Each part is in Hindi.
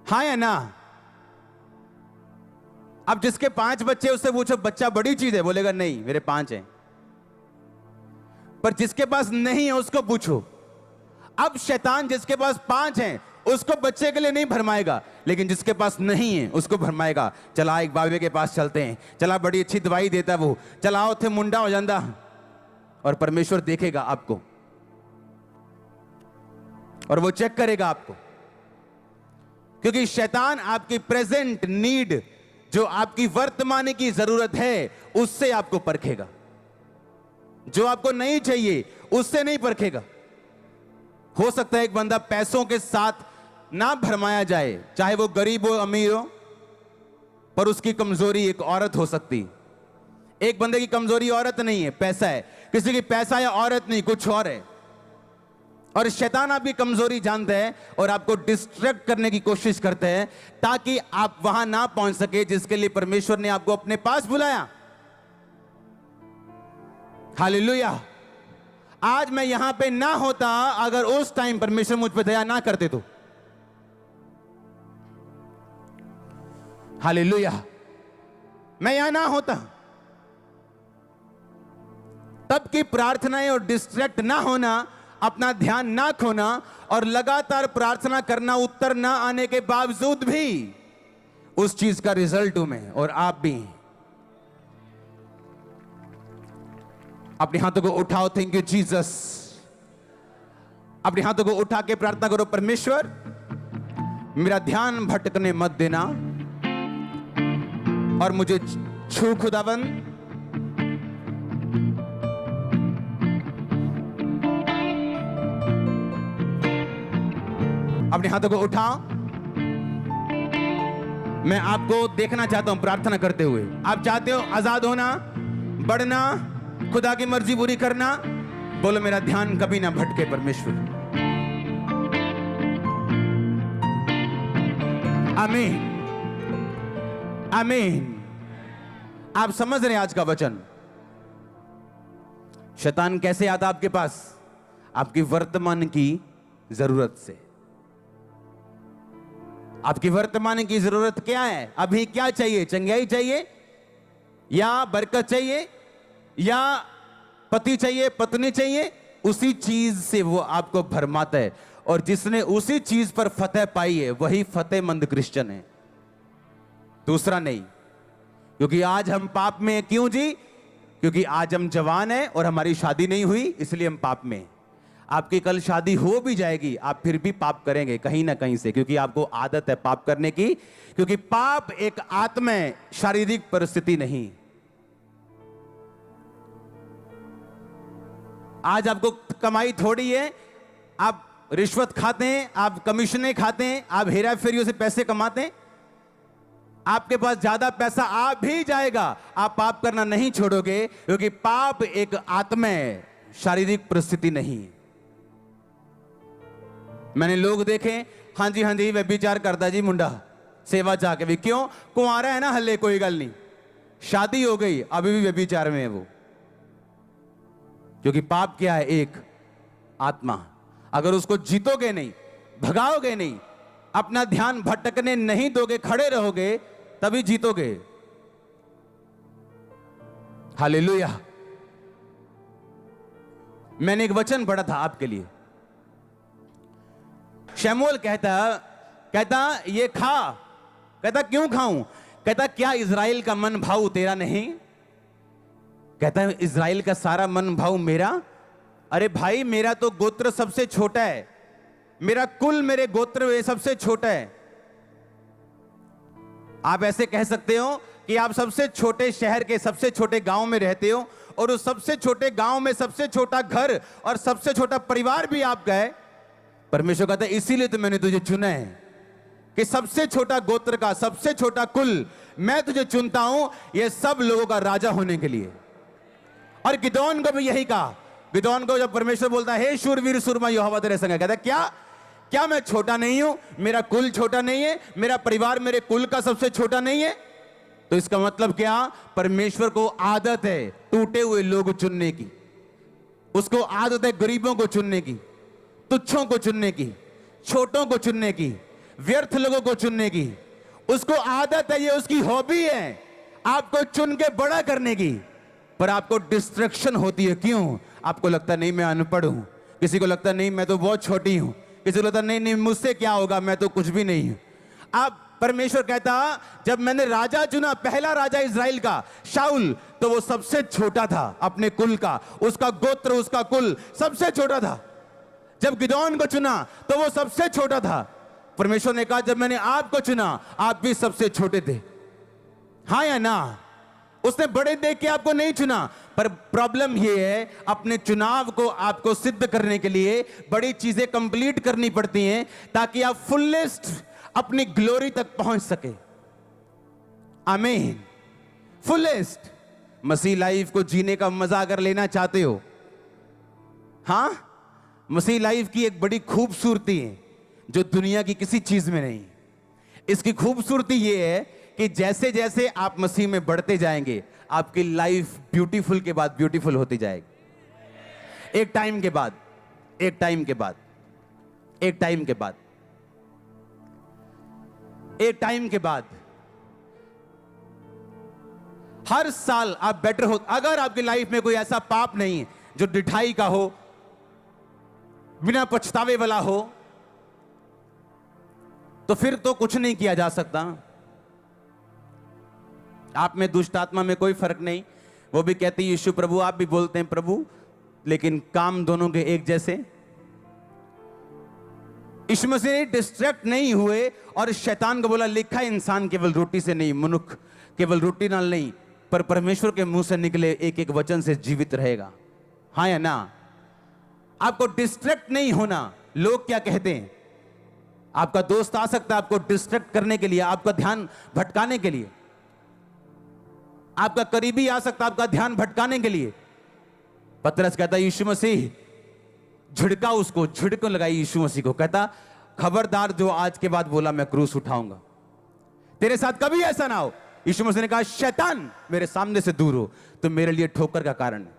हाँ या ना? अब जिसके 5 बच्चे उससे पूछो बच्चा बड़ी चीज है, बोलेगा नहीं मेरे 5 हैं। पर जिसके पास नहीं है उसको पूछो। अब शैतान जिसके पास 5 हैं उसको बच्चे के लिए नहीं भरमाएगा, लेकिन जिसके पास नहीं है उसको भरमाएगा। चला एक बाबे के पास चलते हैं, चला बड़ी अच्छी दवाई देता वो, चलाओ थे मुंडा हो जाता। और परमेश्वर देखेगा आपको और वो चेक करेगा आपको, क्योंकि शैतान आपकी प्रेजेंट नीड, जो आपकी वर्तमान की जरूरत है, उससे आपको परखेगा। जो आपको नहीं चाहिए उससे नहीं परखेगा। हो सकता है एक बंदा पैसों के साथ ना भरमाया जाए, चाहे वो गरीब हो अमीर हो, पर उसकी कमजोरी एक औरत हो सकती। एक बंदे की कमजोरी औरत नहीं है, पैसा है। किसी की पैसा या औरत नहीं, कुछ और है। और शैतान आपकी कमजोरी जानता है और आपको डिस्ट्रैक्ट करने की कोशिश करते हैं ताकि आप वहां ना पहुंच सके जिसके लिए परमेश्वर ने आपको अपने पास बुलाया। हालेलुया। आज मैं यहां पे ना होता अगर उस टाइम परमेश्वर मुझ पे दया ना करते तो। हालेलुया। मैं यहां ना होता, तब की प्रार्थनाएं और डिस्ट्रैक्ट ना होना, अपना ध्यान ना खोना और लगातार प्रार्थना करना, उत्तर ना आने के बावजूद भी उस चीज का रिजल्ट हूं मैं और आप भी। अपने हाथों को उठाओ, थैंक यू जीसस। अपने हाथों को उठा के प्रार्थना करो, परमेश्वर मेरा ध्यान भटकने मत देना और मुझे छू खुदाबंद। अपने हाथों को उठाओ। मैं आपको देखना चाहता हूं प्रार्थना करते हुए। आप चाहते हो आजाद होना, बढ़ना, खुदा की मर्जी पूरी करना। बोलो मेरा ध्यान कभी ना भटके परमेश्वर। आमीन, आमीन। आप समझ रहे हैं आज का वचन? शैतान कैसे आता आपके पास? आपकी वर्तमान की जरूरत से। आपकी वर्तमान की जरूरत क्या है? अभी क्या चाहिए? चंगाई चाहिए या बरकत चाहिए या पति चाहिए, पत्नी चाहिए? उसी चीज से वो आपको भरमाता है और जिसने उसी चीज पर फतेह पाई है वही फतेहमंद क्रिश्चियन है, दूसरा नहीं। क्योंकि आज हम पाप में हैं। क्यों जी? क्योंकि आज हम जवान हैं और हमारी शादी नहीं हुई, इसलिए हम पाप में हैं। आपकी कल शादी हो भी जाएगी, आप फिर भी पाप करेंगे कहीं ना कहीं से, क्योंकि आपको आदत है पाप करने की। क्योंकि पाप एक आत्मा है, शारीरिक परिस्थिति नहीं। आज आपको कमाई थोड़ी है, आप रिश्वत खाते हैं, आप कमीशनें खाते हैं, आप हेरा फेरियों से पैसे कमाते हैं। आपके पास ज्यादा पैसा आ भी जाएगा, आप पाप करना नहीं छोड़ोगे, क्योंकि पाप एक आत्मा है, शारीरिक परिस्थिति नहीं। मैंने लोग देखे, हाँ जी व्यभिचार करता जी मुंडा, सेवा जाके भी। क्यों? कुंवारा है ना, हल्ले कोई गल नहीं, शादी हो गई अभी भी व्यभिचार में है वो। क्योंकि पाप क्या है? एक आत्मा। अगर उसको जीतोगे नहीं, भगाओगे नहीं, अपना ध्यान भटकने नहीं दोगे, खड़े रहोगे, तभी जीतोगे। हालेलुया। मैंने एक वचन पढ़ा था आपके लिए। शमूएल कहता ये खा। कहता क्यों खाऊं? कहता क्या इज़राइल का मन भाव तेरा नहीं? कहता है इज़राइल का सारा मन भाव मेरा। अरे भाई, मेरा तो गोत्र सबसे छोटा है, मेरा कुल मेरे गोत्र में सबसे छोटा है। आप ऐसे कह सकते हो कि आप सबसे छोटे शहर के सबसे छोटे गांव में रहते हो और उस सबसे छोटे गांव में सबसे छोटा घर और सबसे छोटा परिवार भी आपका है। परमेश्वर कहता है इसीलिए तो मैंने तुझे चुना है कि सबसे छोटा गोत्र का, सबसे छोटा कुल मैं तुझे चुनता हूं, ये सब लोगों का राजा होने के लिए। और गिदोन को भी यही कहा। गिदोन को जब परमेश्वर बोलता है हे शूरवीर सूरमा यहोवा तेरे संग है, कहता है क्या मैं छोटा नहीं हूं? मेरा कुल छोटा नहीं है, मेरा परिवार मेरे कुल का सबसे छोटा नहीं है? तो इसका मतलब क्या? परमेश्वर को आदत है टूटे हुए लोग चुनने की, उसको आदत है गरीबों को चुनने की, तुच्छों को चुनने की, छोटों को चुनने की, व्यर्थ लोगों को चुनने की। उसको आदत है, ये उसकी हॉबी है आपको चुन के बड़ा करने की, पर आपको डिस्ट्रैक्शन होती है। क्यों? आपको लगता है नहीं मैं अनपढ़ हूं, किसी को लगता है नहीं मैं तो बहुत छोटी हूं, किसी को लगता है नहीं नहीं मुझसे क्या होगा, मैं तो कुछ भी नहीं हूं। आप परमेश्वर कहता जब मैंने राजा चुना, पहला राजा इज़राइल का शाऊल, तो वो सबसे छोटा था अपने कुल का, उसका गोत्र उसका कुल सबसे छोटा था। जब गिदोन को चुना तो वो सबसे छोटा था। परमेश्वर ने कहा जब मैंने आपको चुना आप भी सबसे छोटे थे। हाँ या ना? उसने बड़े देख के आपको नहीं चुना, पर प्रॉब्लम ये है अपने चुनाव को आपको सिद्ध करने के लिए बड़ी चीजें कंप्लीट करनी पड़ती हैं ताकि आप फुलेस्ट अपनी ग्लोरी तक पहुंच सके। आमीन। फुलेस्ट मसीह लाइफ को जीने का मजा अगर लेना चाहते हो, हां, मसीह लाइफ की एक बड़ी खूबसूरती है जो दुनिया की किसी चीज में नहीं। इसकी खूबसूरती ये है कि जैसे जैसे आप मसीह में बढ़ते जाएंगे आपकी लाइफ ब्यूटीफुल के बाद ब्यूटीफुल होती जाएगी। एक टाइम के बाद, एक टाइम के बाद, एक टाइम के बाद, एक टाइम के बाद हर साल आप बेटर हो। अगर आपकी लाइफ में कोई ऐसा पाप नहीं है जो डिठाई का हो, बिना पछतावे वाला हो, तो फिर तो कुछ नहीं किया जा सकता। आप में दुष्ट आत्मा में कोई फर्क नहीं। वो भी कहते हैं यीशु प्रभु, आप भी बोलते हैं प्रभु, लेकिन काम दोनों के एक जैसे। यीशु मसीह डिस्ट्रैक्ट नहीं हुए और शैतान को बोला लिखा है इंसान केवल रोटी से नहीं, मनुष्य केवल रोटी नाल नहीं पर परमेश्वर के मुंह से निकले एक एक वचन से जीवित रहेगा। हाँ या ना? आपको डिस्ट्रैक्ट नहीं होना। लोग क्या कहते हैं? आपका दोस्त आ सकता है आपको डिस्ट्रैक्ट करने के लिए, आपका ध्यान भटकाने के लिए। आपका करीबी आ सकता है आपका ध्यान भटकाने के लिए। पतरस कहता यीशु मसीह, झिड़का उसको, झिड़क लगाई यीशु मसीह को, कहता खबरदार जो आज के बाद बोला मैं क्रूस उठाऊंगा, तेरे साथ कभी ऐसा ना हो। यीशु मसीह ने कहा शैतान मेरे सामने से दूर हो, तो मेरे लिए ठोकर का कारण है,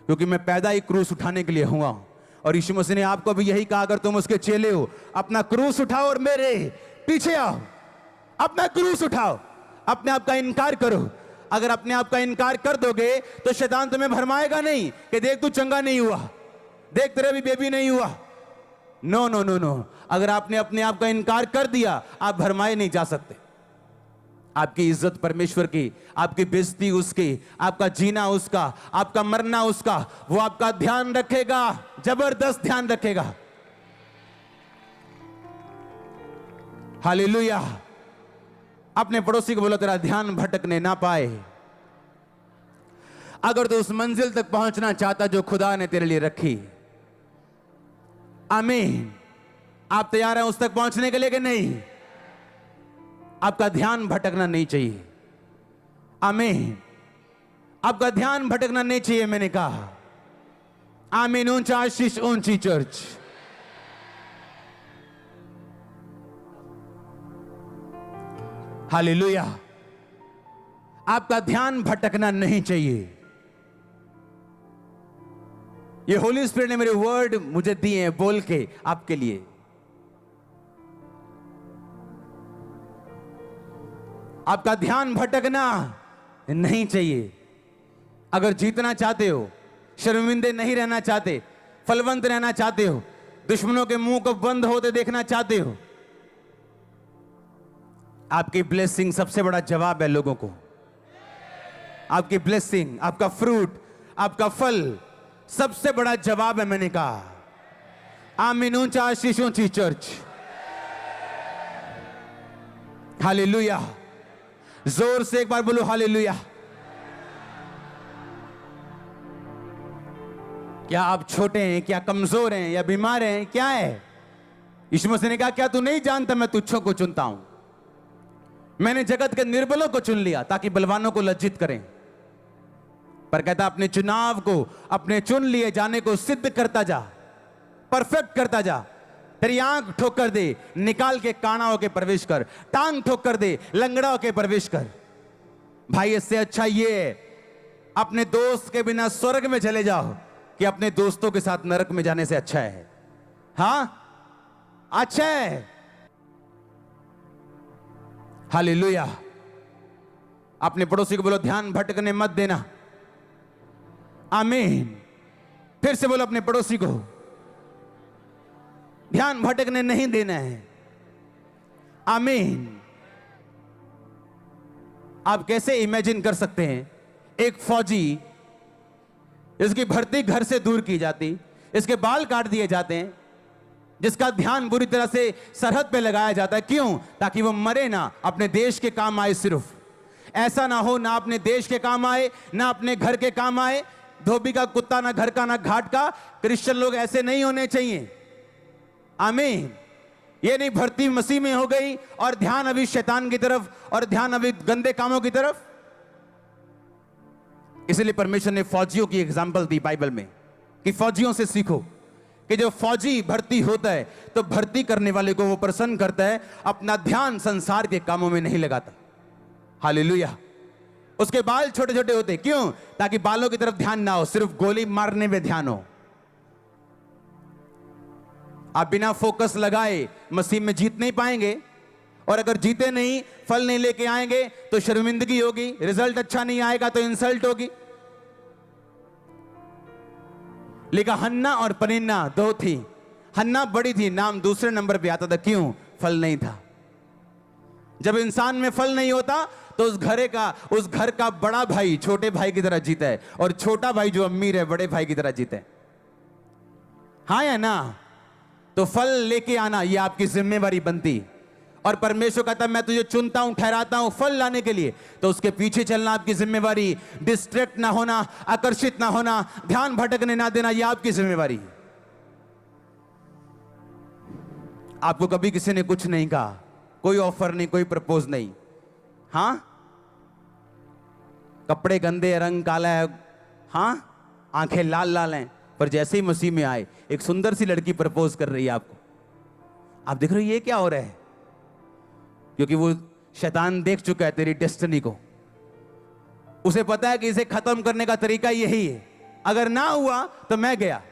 क्योंकि मैं पैदा ही क्रूस उठाने के लिए हुआ हूं। और यीशु मसीह ने आपको भी यही कहा, अगर तुम उसके चेले हो अपना क्रूस उठाओ और मेरे पीछे आओ। अपना क्रूस उठाओ, अपने आप का इनकार करो। अगर अपने आप का इनकार कर दोगे तो शैतान तुम्हें भरमाएगा नहीं कि देख तू चंगा नहीं हुआ, देख तेरे भी बेबी नहीं हुआ। नो नो नो नो, अगर आपने अपने आप का इनकार कर दिया आप भरमाए नहीं जा सकते। आपकी इज्जत परमेश्वर की, आपकी बेइज्जती उसकी, आपका जीना उसका, आपका मरना उसका। वो आपका ध्यान रखेगा, जबरदस्त ध्यान रखेगा। हालेलुया। अपने पड़ोसी को बोलो तेरा ध्यान भटकने ना पाए। अगर तू उस मंजिल तक पहुंचना चाहता जो खुदा ने तेरे लिए रखी, आमीन। आप तैयार हैं उस तक पहुंचने के लिए कि नहीं? आपका ध्यान भटकना नहीं चाहिए। आमीन। आपका ध्यान भटकना नहीं चाहिए, मैंने कहा। आमीन। ऊंचा आशीष, ऊंची चर्च। हालेलुया। आपका ध्यान भटकना नहीं चाहिए। ये होली स्पिरिट ने मेरे वर्ड मुझे दिए हैं बोल के आपके लिए। आपका ध्यान भटकना नहीं चाहिए। अगर जीतना चाहते हो, शर्मिंदे नहीं रहना चाहते, फलवंत रहना चाहते हो, दुश्मनों के मुंह को बंद होते देखना चाहते हो, आपकी ब्लेसिंग सबसे बड़ा जवाब है लोगों को। आपकी ब्लेसिंग, आपका फ्रूट, आपका फल सबसे बड़ा जवाब है, मैंने कहा। आमीन। ऊंचा आशीष, ऊंची चर्च। हालेलुया। जोर से एक बार बोलो हालेलुया। क्या आप छोटे हैं, क्या कमजोर हैं, या बीमार हैं, क्या है? यीशु मसीह ने कहा क्या तू नहीं जानता मैं तुच्छों को चुनता हूं? मैंने जगत के निर्बलों को चुन लिया ताकि बलवानों को लज्जित करें। पर कहता अपने चुनाव को, अपने चुन लिए जाने को सिद्ध करता जा, परफेक्ट करता जा। तेरी आंख ठोकर दे, निकाल के काना होके प्रवेश कर। टांग ठोकर दे, लंगड़ा होके प्रवेश कर। भाई इससे अच्छा ये है अपने दोस्त के बिना स्वर्ग में चले जाओ कि अपने दोस्तों के साथ नरक में जाने से अच्छा है। हाँ, अच्छा है। हालेलुया। अपने पड़ोसी को बोलो, ध्यान भटकने मत देना। आमीन। फिर से बोलो अपने पड़ोसी को, ध्यान भटकने नहीं देना है। आमीन। आप कैसे इमेजिन कर सकते हैं, एक फौजी, इसकी भर्ती घर से दूर की जाती, इसके बाल काट दिए जाते हैं, जिसका ध्यान बुरी तरह से सरहद पे लगाया जाता है। क्यों? ताकि वो मरे ना, अपने देश के काम आए। सिर्फ ऐसा ना हो, ना अपने देश के काम आए, ना अपने घर के काम आए। धोबी का कुत्ता ना घर का ना घाट का। क्रिश्चियन लोग ऐसे नहीं होने चाहिए। आमीन। ये नहीं भर्ती मसीह में हो गई और ध्यान अभी शैतान की तरफ और ध्यान अभी गंदे कामों की तरफ। इसलिए परमेश्वर ने फौजियों की एग्जाम्पल दी बाइबल में कि फौजियों से सीखो कि जो फौजी भर्ती होता है तो भर्ती करने वाले को वो प्रसन्न करता है, अपना ध्यान संसार के कामों में नहीं लगाता। हालेलुया। उसके बाल छोटे छोटे होते, क्यों? ताकि बालों की तरफ ध्यान ना हो, सिर्फ गोली मारने में ध्यान हो। आप बिना फोकस लगाए मसीह में जीत नहीं पाएंगे, और अगर जीते नहीं, फल नहीं लेके आएंगे तो शर्मिंदगी होगी, रिजल्ट अच्छा नहीं आएगा तो इंसल्ट होगी। लिखा हन्ना और पनिन्ना दो थी। हन्ना बड़ी थी, नाम दूसरे नंबर पे आता था। क्यों? फल नहीं था। जब इंसान में फल नहीं होता तो उस घर का बड़ा भाई छोटे भाई की तरह जीता है, और छोटा भाई जो अमीर है बड़े भाई की तरह जीता है। हाँ या ना? तो फल लेके आना ये आपकी जिम्मेवारी बनती। और परमेश्वर कहता मैं तुझे चुनता हूं, ठहराता हूं फल लाने के लिए, तो उसके पीछे चलना आपकी जिम्मेवारी। डिस्ट्रैक्ट ना होना, आकर्षित ना होना, ध्यान भटकने ना देना, यह आपकी जिम्मेवारी। आपको कभी किसी ने कुछ नहीं कहा, कोई ऑफर नहीं, कोई प्रपोज नहीं। हां, कपड़े गंदे, रंग काला है, हां, आंखें लाल लाल हैं, पर जैसे ही मसीह में आए एक सुंदर सी लड़की प्रपोज कर रही है आपको। आप देख रहे हो ये क्या हो रहा है? क्योंकि वो शैतान देख चुका है तेरी डेस्टिनी को। उसे पता है कि इसे खत्म करने का तरीका यही है, अगर ना हुआ तो मैं गया।